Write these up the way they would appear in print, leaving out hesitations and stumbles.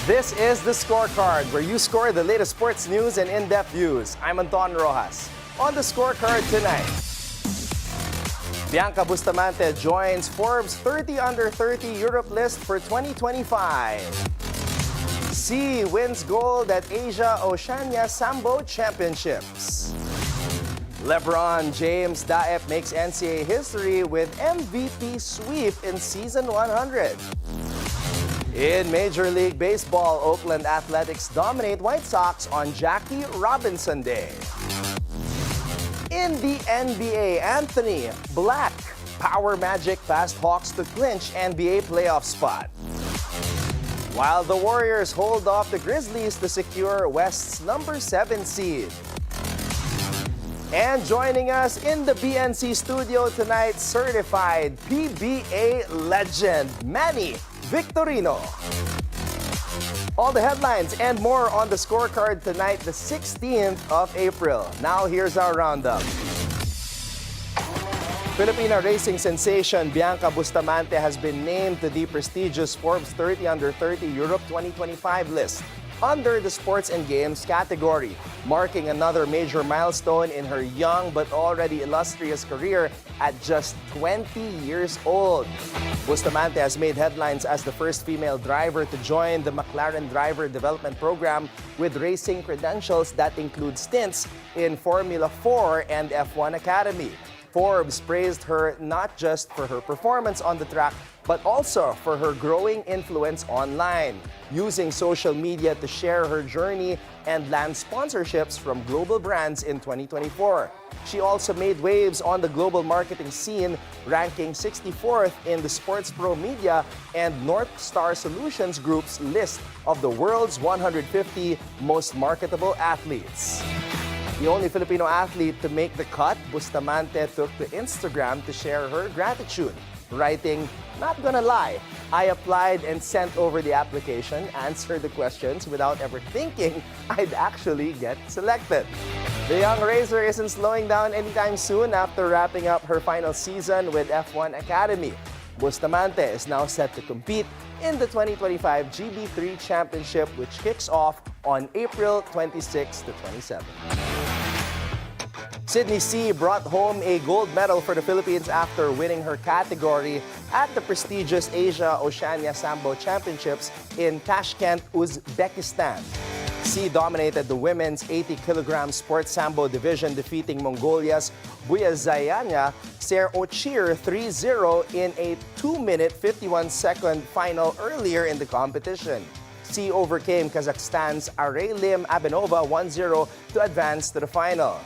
This is the Scorecard, where you score the latest sports news and in-depth views. I'm Anton Roxas. On the Scorecard tonight, Bianca Bustamante joins Forbes 30 under 30 Europe list for 2025. C wins gold at Asia Oceania Sambo Championships. Lebron Jhames Daep makes NCAA history with MVP sweep in season 100. In Major League Baseball, Oakland Athletics dominate White Sox on Jackie Robinson Day. In the NBA, Anthony Black power magic past Hawks to clinch NBA playoff spot. While the Warriors hold off the Grizzlies to secure West's number 7 seed. And joining us in the BNC studio tonight, certified PBA legend, Manny Victorino. All the headlines and more on the Scorecard tonight, the 16th of April. Now here's our roundup. Filipina racing sensation Bianca Bustamante has been named to the prestigious Forbes 30 under 30 Europe 2025 list under the sports and games category, marking another major milestone in her young but already illustrious career at just 20 years old. Bustamante has made headlines as the first female driver to join the McLaren Driver Development Program with racing credentials that include stints in Formula 4 and F1 Academy. Forbes praised her not just for her performance on the track, but also for her growing influence online, using social media to share her journey and land sponsorships from global brands in 2024. She also made waves on the global marketing scene, ranking 64th in the Sports Pro Media and North Star Solutions Group's list of the world's 150 most marketable athletes. The only Filipino athlete to make the cut, Bustamante took to Instagram to share her gratitude, writing, "Not gonna lie, I applied and sent over the application, answered the questions without ever thinking I'd actually get selected." The young racer isn't slowing down anytime soon after wrapping up her final season with F1 Academy. Bustamante is now set to compete in the 2025 GB3 Championship, which kicks off on April 26 to 27. Sydney C brought home a gold medal for the Philippines after winning her category at the prestigious Asia Oceania Sambo Championships in Tashkent, Uzbekistan. C dominated the women's 80-kilogram sports sambo division, defeating Mongolia's Buyazayanya Serochir 3-0 in a 2-minute 51-second final earlier in the competition. C overcame Kazakhstan's Arelim Abanova 1-0 to advance to the final.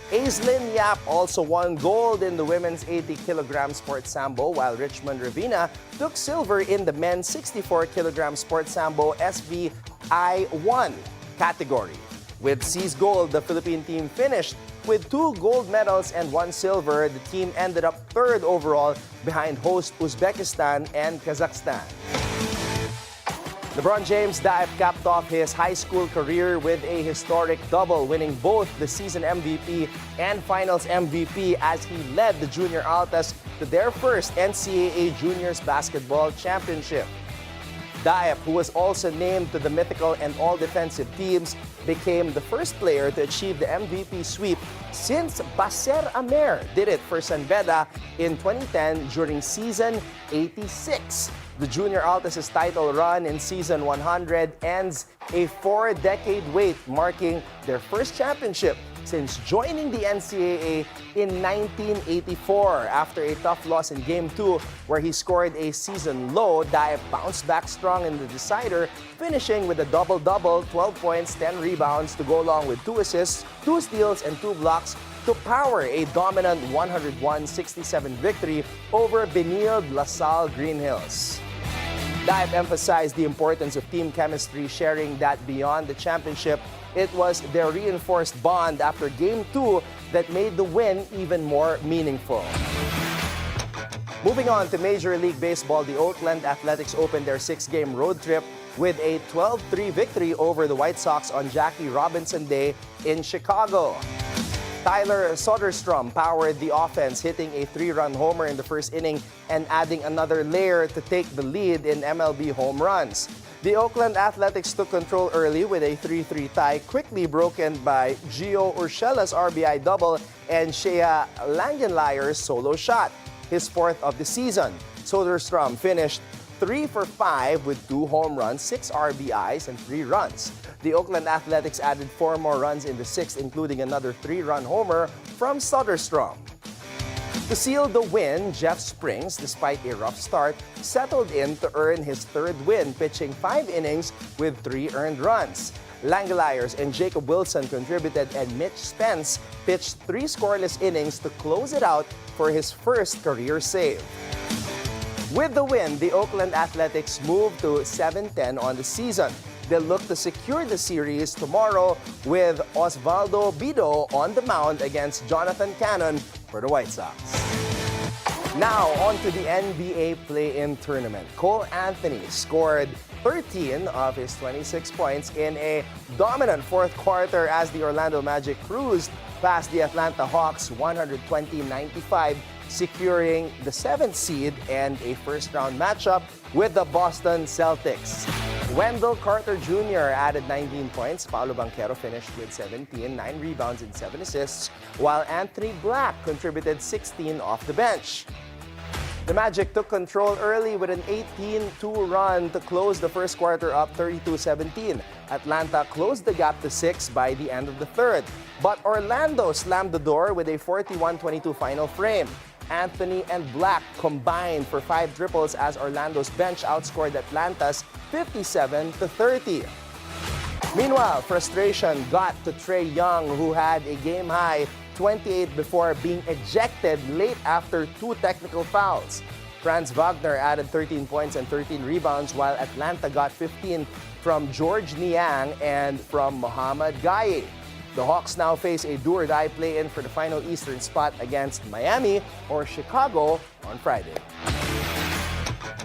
Aislinn Yap also won gold in the women's 80-kilogram sports sambo, while Richmond Ravina took silver in the men's 64-kilogram sports sambo SBI1 category. With C's gold, the Philippine team finished with 2 gold medals and 1 silver. The team ended up 3rd overall behind host Uzbekistan and Kazakhstan. Lebron Jhames Daep capped off his high school career with a historic double, winning both the season MVP and finals MVP as he led the Junior Altas to their first NCAA Juniors Basketball Championship. Daep, who was also named to the mythical and all-defensive teams, became the first player to achieve the MVP sweep since Baser Amer did it for San Beda in 2010 during season 86. The Junior Altas' title run in season 100 ends a 4-decade wait, marking their first championship since joining the NCAA in 1984. After a tough loss in Game 2, where he scored a season low, Daep bounced back strong in the decider, finishing with a double-double, 12 points, 10 rebounds to go along with 2 assists, 2 steals, and 2 blocks to power a dominant 101-67 victory over Benilde LaSalle Green Hills. Daep emphasized the importance of team chemistry, sharing that beyond the championship, it was their reinforced bond after Game 2 that made the win even more meaningful. Moving on to Major League Baseball, the Oakland Athletics opened their 6-game road trip with a 12-3 victory over the White Sox on Jackie Robinson Day in Chicago. Tyler Soderstrom powered the offense, hitting a 3-run homer in the first inning and adding another layer to take the lead in MLB home runs. The Oakland Athletics took control early with a 3-3 tie, quickly broken by Gio Urshela's RBI double and Shea Langenlayer's solo shot, his fourth of the season. Soderstrom finished 3 for 5 with 2 home runs, 6 RBIs, and 3 runs. The Oakland Athletics added 4 more runs in the 6th, including another 3-run homer from Soderstrom. To seal the win, Jeff Springs, despite a rough start, settled in to earn his 3rd win, pitching 5 innings with 3 earned runs. Langeliers and Jacob Wilson contributed, and Mitch Spence pitched 3 scoreless innings to close it out for his first career save. With the win, the Oakland Athletics moved to 7-10 on the season. They'll look to secure the series tomorrow with Osvaldo Bido on the mound against Jonathan Cannon for the White Sox. Now, on to the NBA play-in tournament. Cole Anthony scored 13 of his 26 points in a dominant fourth quarter as the Orlando Magic cruised past the Atlanta Hawks 120-95, securing the 7th seed and a first-round matchup with the Boston Celtics. Wendell Carter Jr. added 19 points. Paolo Banchero finished with 17, 9 rebounds and 7 assists, while Anthony Black contributed 16 off the bench. The Magic took control early with an 18-2 run to close the first quarter up 32-17. Atlanta closed the gap to 6 by the end of the third, but Orlando slammed the door with a 41-22 final frame. Anthony and Black combined for 5 triples as Orlando's bench outscored Atlanta's 57-30. Meanwhile, frustration got to Trae Young, who had a game-high 28 before being ejected late after 2 technical fouls. Franz Wagner added 13 points and 13 rebounds, while Atlanta got 15 from George Niang and from Mohamed Gaye. The Hawks now face a do-or-die play-in for the final Eastern spot against Miami or Chicago on Friday.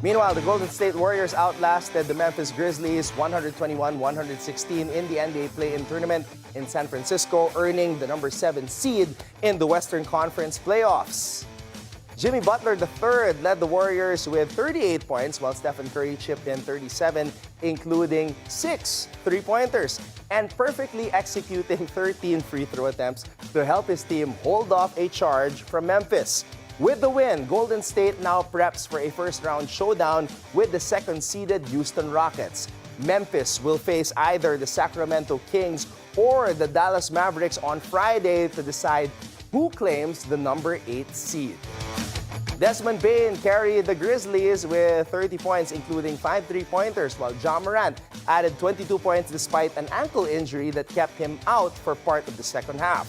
Meanwhile, the Golden State Warriors outlasted the Memphis Grizzlies 121-116 in the NBA play-in tournament in San Francisco, earning the number 7 seed in the Western Conference playoffs. Jimmy Butler III led the Warriors with 38 points, while Stephen Curry chipped in 37, including 6 3-pointers, and perfectly executing 13 free throw attempts to help his team hold off a charge from Memphis. With the win, Golden State now preps for a first-round showdown with the second-seeded Houston Rockets. Memphis will face either the Sacramento Kings or the Dallas Mavericks on Friday to decide who claims the number 8 seed. Desmond Bane carried the Grizzlies with 30 points, including 5 3-pointers, while Ja Morant added 22 points despite an ankle injury that kept him out for part of the second half.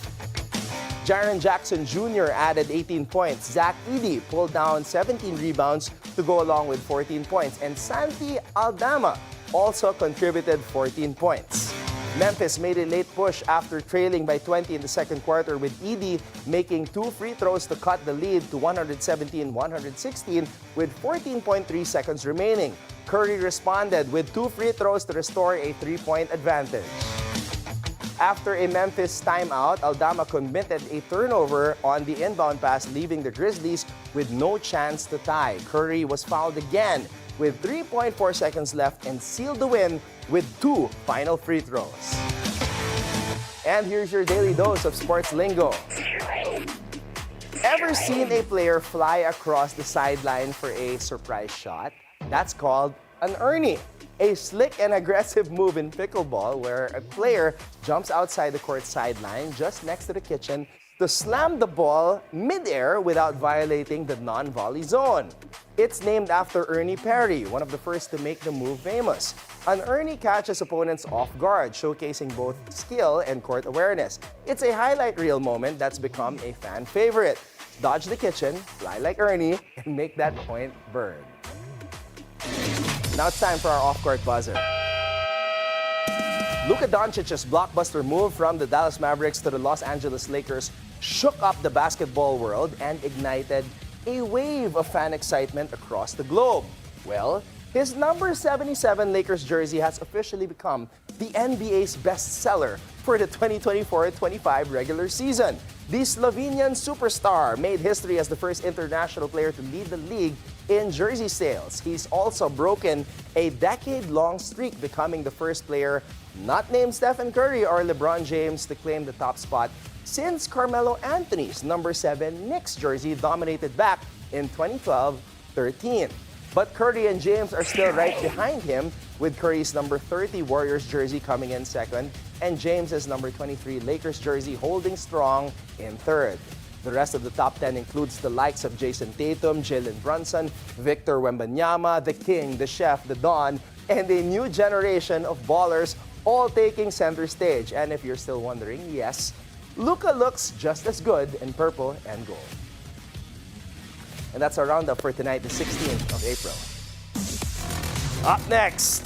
Jaren Jackson Jr. added 18 points. Zach Edey pulled down 17 rebounds to go along with 14 points. And Santi Aldama also contributed 14 points. Memphis made a late push after trailing by 20 in the second quarter, with Edey making 2 free throws to cut the lead to 117-116 with 14.3 seconds remaining. Curry responded with 2 free throws to restore a 3-point advantage. After a Memphis timeout, Aldama committed a turnover on the inbound pass, leaving the Grizzlies with no chance to tie. Curry was fouled again with 3.4 seconds left and sealed the win with 2 final free throws. And here's your daily dose of sports lingo. Ever seen a player fly across the sideline for a surprise shot? That's called an Ernie. A slick and aggressive move in pickleball where a player jumps outside the court sideline just next to the kitchen to slam the ball mid-air without violating the non-volley zone. It's named after Ernie Perry, one of the first to make the move famous. An Ernie catches opponents off guard, showcasing both skill and court awareness. It's a highlight reel moment that's become a fan favorite. Dodge the kitchen, fly like Ernie, and make that point burn. Now it's time for our off-court buzzer. Luka Doncic's blockbuster move from the Dallas Mavericks to the Los Angeles Lakers shook up the basketball world and ignited a wave of fan excitement across the globe. Well, his number 77 Lakers jersey has officially become the NBA's bestseller for the 2024-25 regular season. The Slovenian superstar made history as the first international player to lead the league in jersey sales. He's also broken a decade-long streak, becoming the first player not named Stephen Curry or Lebron James to claim the top spot since Carmelo Anthony's number 7 Knicks jersey dominated back in 2012-13. But Curry and James are still right behind him, with Curry's number 30 Warriors jersey coming in second and James's number 23 Lakers jersey holding strong in third. The rest of the top 10 includes the likes of Jason Tatum, Jalen Brunson, Victor Wembanyama, the King, the Chef, the Don, and a new generation of ballers all taking center stage. And if you're still wondering, yes, Luka looks just as good in purple and gold. And that's our roundup for tonight, the 16th of April. Up next,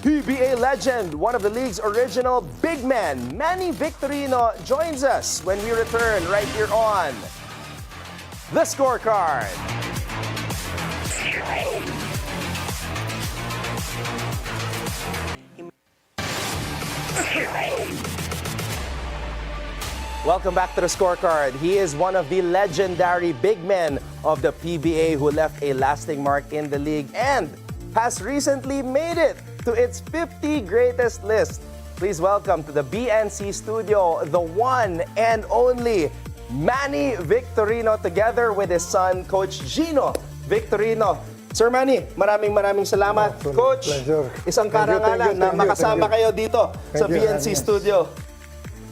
PBA legend, one of the league's original big men, Manny Victorino, joins us when we return right here on The Scorecard. Welcome back to The Scorecard. He is one of the legendary big men of the PBA who left a lasting mark in the league and has recently made it to its 50 greatest list. Please welcome to the BNC studio, the one and only Manny Victorino, together with his son, Coach Gino Victorino. Sir Manny, maraming salamat. Coach, pleasure. Isang karangalan na makasama kayo dito sa BNC studio.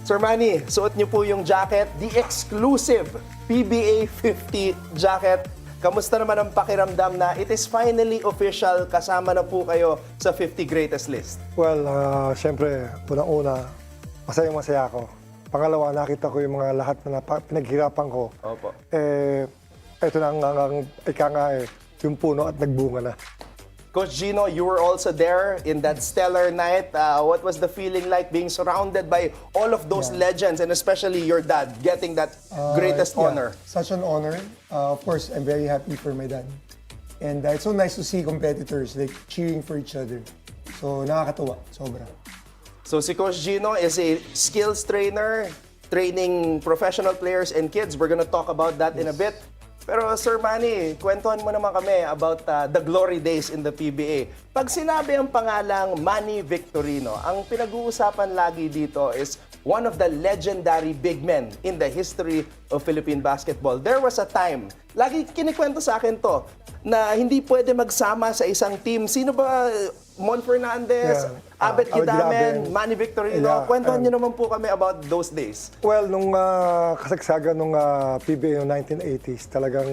Sir Manny, suot niyo po yung jacket, the exclusive PBA 50 jacket. Kamusta naman ang pakiramdam na it is finally official, kasama na po kayo sa 50 greatest list? Well, syempre, unang-una, masaya ako. Pangalawa, nakita ko yung mga lahat na pinaghirapan ko. Opo. Ito na yung puno at nagbunga na. Coach Gino, you were also there in that stellar night. What was the feeling like being surrounded by all of those legends, and especially your dad, getting that greatest honor? Such an honor. Of course, I'm very happy for my dad. And it's so nice to see competitors like cheering for each other. So, nakakatuwa. Sobra. So si Coach Gino is a skills trainer, training professional players and kids. We're gonna talk about that in a bit. Pero Sir Manny, kwentuhan mo naman kami about the glory days in the PBA. Pag sinabi ang pangalang Manny Victorino, ang pinag-uusapan lagi dito is one of the legendary big men in the history of Philippine basketball. There was a time, lagi kinikwento sa akin to, na hindi pwede magsama sa isang team. Sino ba? Mon Fernandez, Abet Kidamen, Manny Victorino. Kwentuhan niyo naman po kami about those days. Well, nung kasagsagan nung PBA noong 1980s, talagang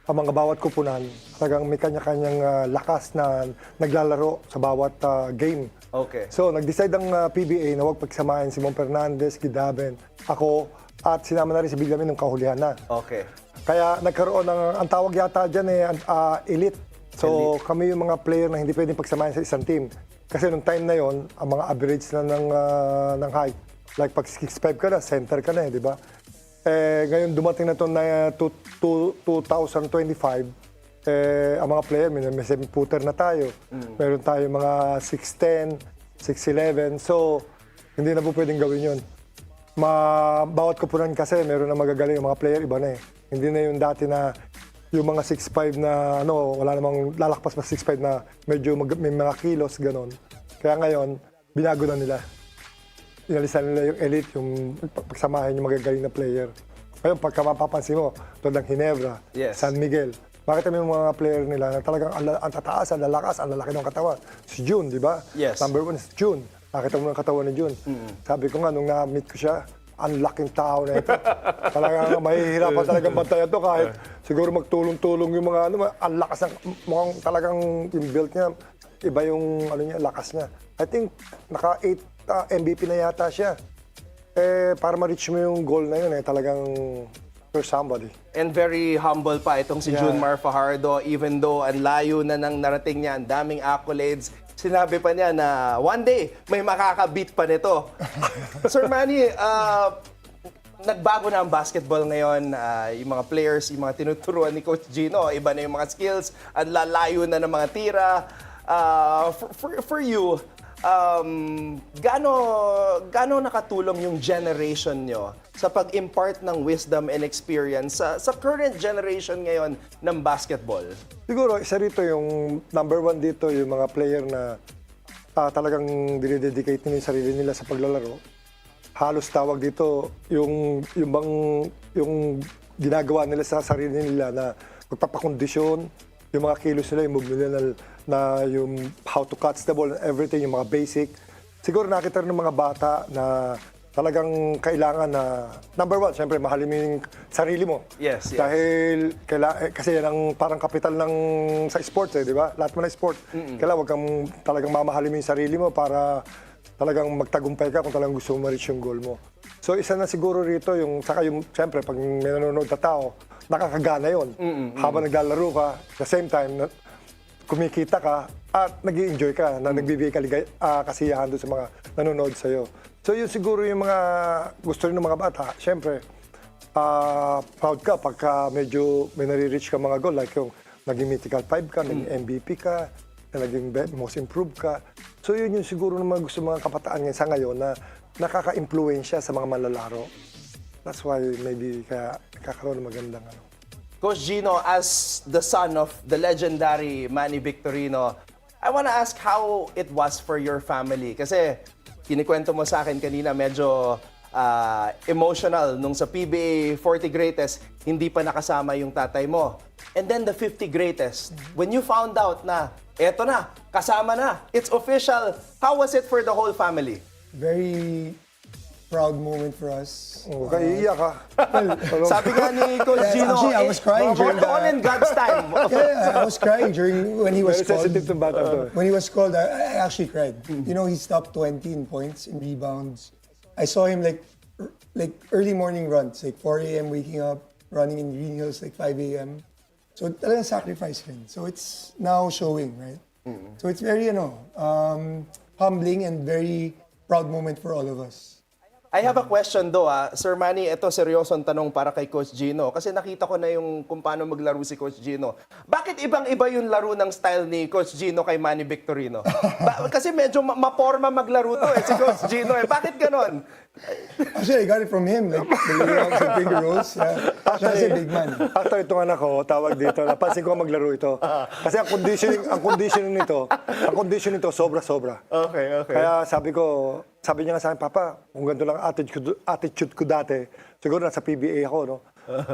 ang mga bawat kupunan, talagang may kanya-kanyang lakas na naglalaro sa bawat game. Okay. So, nag-decide ang PBA na huwag pagsamahin si Mon Fernandez, Kidaben, ako, at sinama na rin si Bilyonaryo nung kahulihan na. Okay. Kaya nagkaroon ng, ang tawag yata dyan elite. So, kami yung mga player na hindi pwedeng pagsamahin sa isang team. Kasi nung time na yon, ang mga average na ng height, like pag 6'5 ka na, center ka na di ba? Ngayon dumating na ito na 2025, ang mga player, may 7-footer na tayo. Meron tayo mga 6'10", 6'11", so hindi na po pwedeng gawin yun. Bawat kupunan kasi, meron na magagaling yung mga player, iba na eh. Hindi na yung dati na yung mga 6'5 na wala namang lalakpas pa 6'5 na medyo may mga kilos, ganon. Kaya ngayon, binago na nila. Inalisan nila yung elite, yung pagsamahin yung magagaling na player. Ngayon, pagka mapapansin mo, tulad ng Ginebra, San Miguel, bakit yung mga player nila na talagang ang tataas, ang lalakas, ang lalaki ng katawan? Si June, di ba? Yes. Number 1 is June. Nakita mo ng katawan ni June. Sabi ko nga, nung na-meet ko siya, ang laking tao na ito. Talagang mahihirapan talagang bantayan to kahit siguro magtulong-tulong yung mga ang lakas ng mukhang talagang yung build niya, iba yung lakas niya. I think naka 8 MVP na yata siya. Para ma-reach mo yung goal na yun talagang you're somebody. And very humble pa itong si June Mar Fajardo, even though ang layo na nang narating niya, ang daming accolades. Sinabi pa niya na one day, may makaka-beat pa nito. Sir Manny, nagbago na ang basketball ngayon. Yung mga players, yung mga tinuturuan ni Coach Gino, iba na yung mga skills, at lalayo na ng mga tira. For you, gaano nakatulong yung generation nyo sa pag-impart ng wisdom and experience sa current generation ngayon ng basketball? Siguro, isa rito yung number one dito, yung mga player na talagang dinededicate nila yung sarili nila sa paglalaro. Halos tawag dito, yung ginagawa nila sa sarili nila na magpapakondisyon, yung mga kilos nila, yung move nila na yung how to catch the ball, everything, yung mga basic. Siguro nakita rin ng mga bata na talagang kailangan na, number one, syempre, mahalin mo yung sarili mo. Yes. Dahil, kasi yan ang parang kapital sa sports, di ba? Lahat mo na sport. Kailangan wag kang talagang mamahalin mo yung sarili mo para talagang magtagumpay ka kung talagang gusto mo ma-reach yung goal mo. So, isa na siguro rito, saka yung, syempre, pag may nanonood na tao, nakakagana yun. Habang naglalaro ka, at the same time, kumikita ka at nag-i-enjoy ka, na nagbibigay ka kasiyahan doon sa mga nanonood sa'yo. So yun siguro yung mga gusto rin ng mga bata. Siyempre, proud ka pagka medyo may nare-reach ka mga goal. Like yung naging mythical 5 ka, naging MVP ka, naging most improved ka. So yun yung siguro ng mga gusto mga kabataan sa ngayon na nakaka-impluensya sa mga manlalaro. That's why maybe kaya kakaroon ng magandang ano. Coach Gino, as the son of the legendary Manny Victorino, I wanna ask how it was for your family. Kasi kinikwento mo sa akin kanina, medyo emotional nung sa PBA 40 Greatest, hindi pa nakasama yung tatay mo. And then the 50 Greatest, when you found out na, eto na, kasama na, it's official, how was it for the whole family? Very proud moment for us. Okay, iiyak ka. Sabi nga ni Coach Gino, actually, I was crying during all in God's time. Yeah, I was crying when he was Very called. sensitive to bata to. When he was called, I actually cried. You know, he's top 20 in points, in rebounds. I saw him like early morning runs, like 4 a.m. waking up, running in Green Hills like 5 a.m. So talagang sacrifice rin. So it's now showing, right? So it's very, humbling and very proud moment for all of us. I have a question though, Sir Manny, ito seryosong tanong para kay Coach Gino. Kasi nakita ko na yung kung paano maglaro si Coach Gino. Bakit ibang-iba yung laro ng style ni Coach Gino kay Manny Victorino? Kasi medyo maporma maglaro to si Coach Gino. Bakit ganon? Actually, I got it from him. Like, the layouts and finger rolls. Yeah. Siya kasi big man. After itong anak ko, tawag dito, napansin ko maglaro ito. Kasi ang conditioning nito, sobra-sobra. Okay. Kaya sabi niya nga sa akin, Papa, kung ganito lang attitude ko dati, siguro nasa PBA ako, no?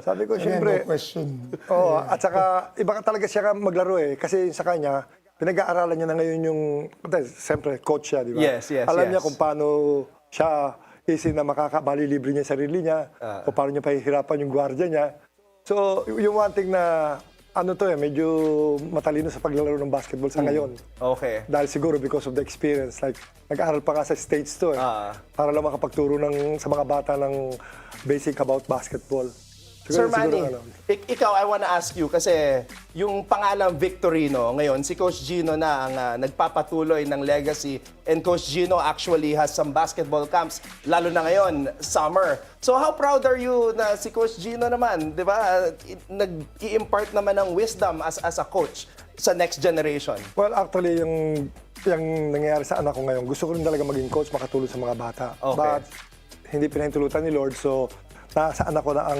Sabi ko, siyempre, No question. oh, at saka, iba ka talaga siya maglaro eh. Kasi sa kanya, pinag-aaralan niya na ngayon yung, siyempre, coach siya, di ba? Yes. Alam niya kung paano siya na makakabali-libre niya sarili niya, o paano niya pahihirapan yung gwardiya niya. So, yung one thing na, medyo matalino sa paglalaro ng basketball sa ngayon. Okay. Dahil siguro because of the experience, like, nag-aaral pa nga sa States to para lang makapagturo sa mga bata ng basic about basketball. Sir Manny, ikaw, I wanna ask you, kasi yung pangalang Victorino, ngayon, si Coach Gino na ang nagpapatuloy ng legacy, and Coach Gino actually has some basketball camps, lalo na ngayon, summer. So how proud are you na si Coach Gino naman, di ba, nag-i-impart naman ng wisdom as a coach sa next generation? Well, actually, yung nangyayari sa anak ko ngayon, gusto ko rin talaga maging coach, makatulong sa mga bata. Okay. But hindi pinahintulutan ni Lord, so nasa anak ko na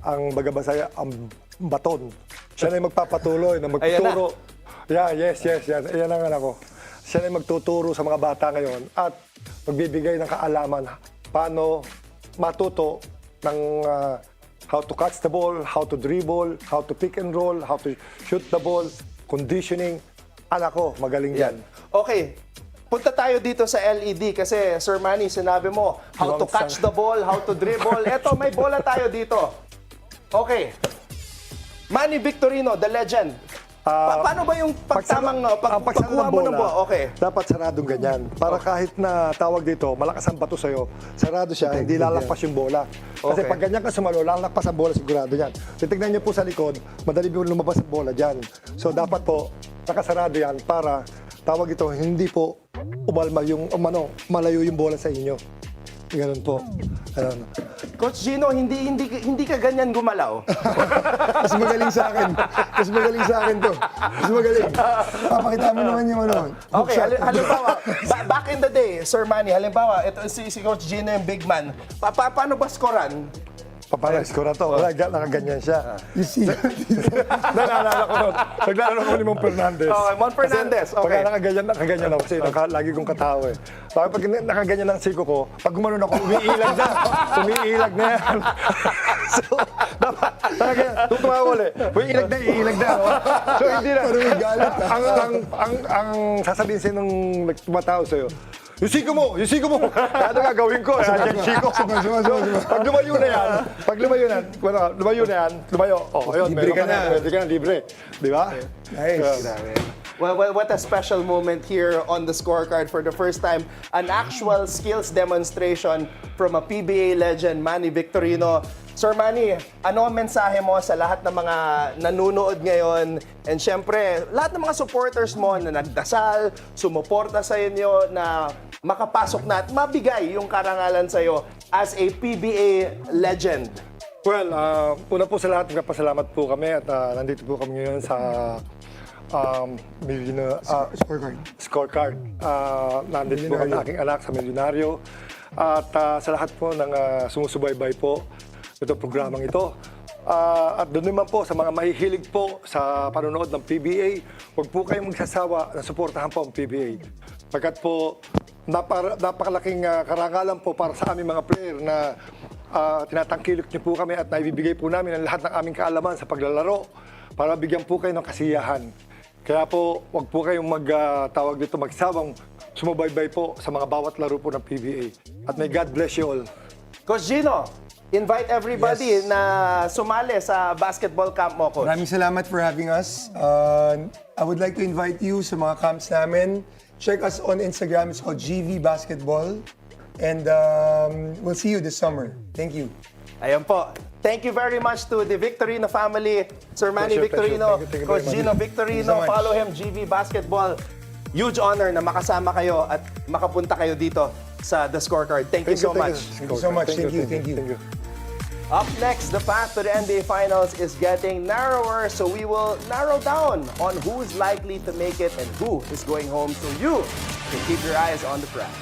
ang bagabasaya, ang baton. Siya na yung magpapatuloy, na magtuturo. Yes. Yan ang anak ko. Siya na yung magtuturo sa mga bata ngayon at magbibigay ng kaalaman paano matuto ng how to catch the ball, how to dribble, how to pick and roll, how to shoot the ball, conditioning. Anak ko, magaling yan. Okay. Punta tayo dito sa LED kasi, Sir Manny, sinabi mo, how to catch the ball, how to dribble. Eto, may bola tayo dito. Okay. Manny Victorino, the legend. Paano ba yung pagkuha mo ng bola? Okay. Dapat saradong ganyan. Para kahit na tawag dito, malakas ang bato sa'yo, sarado siya, hindi lalakpas yung bola. Kasi pag ganyan ka sumalo, lalakpas ang bola sigurado yan. Titignan niyo po sa likod, madali po lumabas ang bola dyan. So dapat po, nakasarado yan para tawag ito, hindi po umalma yung, malayo yung bola sa inyo. Ganun po. Ayun. Coach Gino, hindi ka ganyan gumalaw. Mas magaling sa akin. Mas magaling sa akin to. Mas magaling. Papakita mo naman yung ano. Okay, halimbawa, back in the day, Sir Manny, halimbawa, ito si Coach Gino yung big man. Paano ba skoran? Papalas ko na to. Wala, nakaganyan siya. You see? Naalala ko nun. Naglalaro ko ni Mon Fernandez. Okay, Mon Fernandez, Kasi okay. Pagka nakaganyan ako kasi lagi kong katawa eh. Bakit pag nakaganyan ang siko ko, pag gumanon ako, umiilag na. Umiilag na yan. So, dapat, nakaganyan, tutuwa ko ulit. Umiilag na, iilag na. So, hindi na. Parang may galit, Ang sasabihin sa'yo nung tumatao sa'yo, yung siko mo! Ano gagawin ko? Yung siko. Pag lumayo na yan, oh, ayun, Libre ka na. Pwede ka na, libre. Di ba? Nice. Well, what a special moment here on the scorecard for the first time. An actual skills demonstration from a PBA legend, Manny Victorino. Sir Manny, ano ang mensahe mo sa lahat ng mga nanonood ngayon? And syempre, lahat ng mga supporters mo na nagdasal, sumuporta sa inyo na makapasok na at mabigay yung karangalan sa iyo as a PBA legend. Well, una po sa lahat, nagpapasalamat po kami at nandito po kami ngayon sa Scorecard. Nandito po kami aking anak sa Bilyonaryo. At sa lahat po ng sumusubaybay po itong programang ito. At doon naman po sa mga mahihilig po sa panonood ng PBA, huwag po kayong magsasawa na suportahan po ang PBA. Pagkat po, napakalaking karangalan po para sa aming mga player na tinatangkilik niyo po kami at naibibigay po namin ang lahat ng aming kaalaman sa paglalaro para bigyan po kayo ng kasiyahan. Kaya po, huwag po kayong magtawag dito, magsawang sumubaybay po sa mga bawat laro po ng PBA. At may God bless you all. Coach Gino, invite everybody Yes. na sumali sa basketball camp mo, Coach. Maraming salamat for having us. I would like to invite you sa mga camps namin. Check us on Instagram. It's called GV Basketball. And we'll see you this summer. Thank you. Ayan po. Thank you very much to the Victorino family. Sir Manny Pleasure, Victorino, pleasure. Thank you Coach very Gino much. Victorino. Thank you so much. Follow him, GV Basketball. Huge honor na makasama kayo at makapunta kayo dito sa The Scorecard. Thank you so much. Thank you so much. Thank you. Up next, the path to the NBA Finals is getting narrower, so we will narrow down on who's likely to make it and who is going home, so you can keep your eyes on the prize.